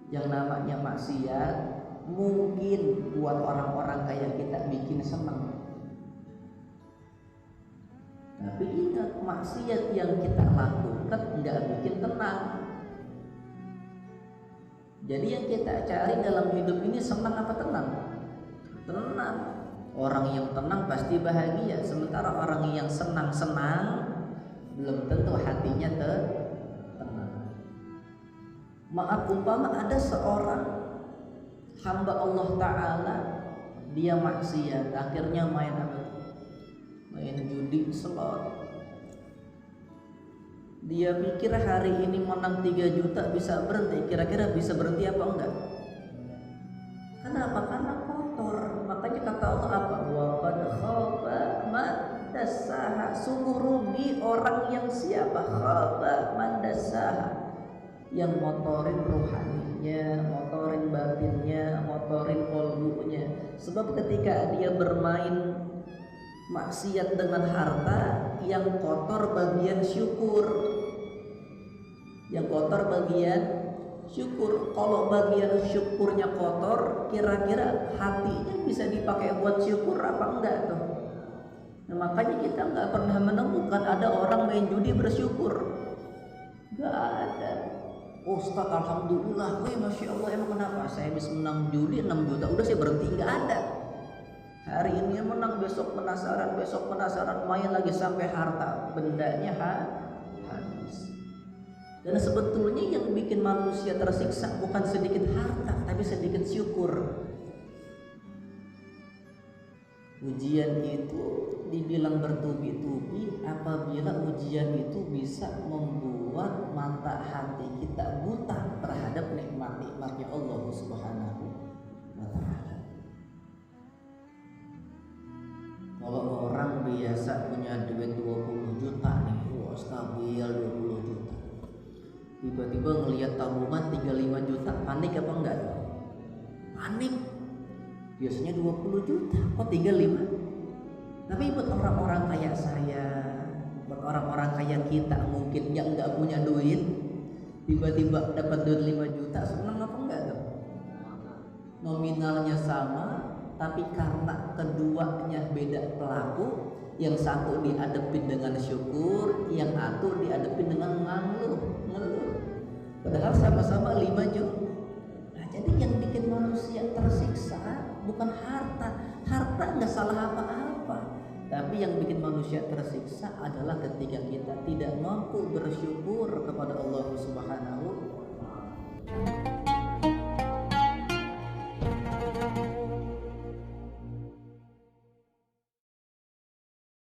Yang namanya maksiat mungkin buat orang-orang kayak kita bikin senang, tapi ingat, maksiat yang kita lakukan nggak bikin tenang. Jadi yang kita cari dalam hidup ini senang apa tenang? Tenang. Orang yang tenang pasti bahagia, sementara orang yang senang-senang belum tentu hatinya tenang. Maaf, umpama ada seorang hamba Allah Ta'ala, dia maksiat, akhirnya main apa? Main judi, slot. Dia pikir hari ini menang 3 juta bisa berhenti. Kira-kira bisa berhenti apa enggak? Kenapa? Karena kotor. Makanya kata Allah apa? Wa qad khaba man dassaha. Sungguh rugi orang yang siapa? Khaba man dassaha, yang motorin rohaninya, motorin batinnya, motorin kolbunya. Sebab ketika dia bermain maksiat dengan harta, yang kotor bagian syukur, yang kotor bagian syukur. Kalau bagian syukurnya kotor, kira-kira hatinya bisa dipakai buat syukur apa enggak tuh? Nah, makanya kita nggak pernah menemukan ada orang main judi bersyukur, nggak ada. Ustaz, alhamdulillah, masya Allah, emang kenapa? Saya habis menang judi 6 juta, udah saya berhenti, nggak ada. Hari ini menang, besok penasaran, main lagi sampai harta bendanya habis. Dan sebetulnya yang bikin manusia tersiksa bukan sedikit harta, tapi sedikit syukur. Ujian itu dibilang bertubi-tubi apabila ujian itu bisa membuat mata hati kita buta terhadap nikmat-nikmatnya Allah Subhanahu wa Ta'ala. Kalau orang biasa punya duit 20 juta nih, stabil 20 juta, tiba-tiba ngelihat tabungan 35 juta, panik apa enggak? Panik. Biasanya 20 juta, kok 35? Tapi buat orang-orang kayak saya, buat orang-orang kayak kita mungkin yang nggak punya duit, tiba-tiba dapat duit 5 juta, senang apa enggak tuh? Nominalnya sama, tapi karena keduanya beda pelaku, yang satu dihadapin dengan syukur, yang satu dihadapin dengan ngeluh. Padahal sama-sama 5 juta. Nah, jadi yang bikin manusia tersiksa bukan harta nggak salah apa-apa, tapi yang bikin manusia tersiksa adalah ketika kita tidak mampu bersyukur kepada Allah Subhanahu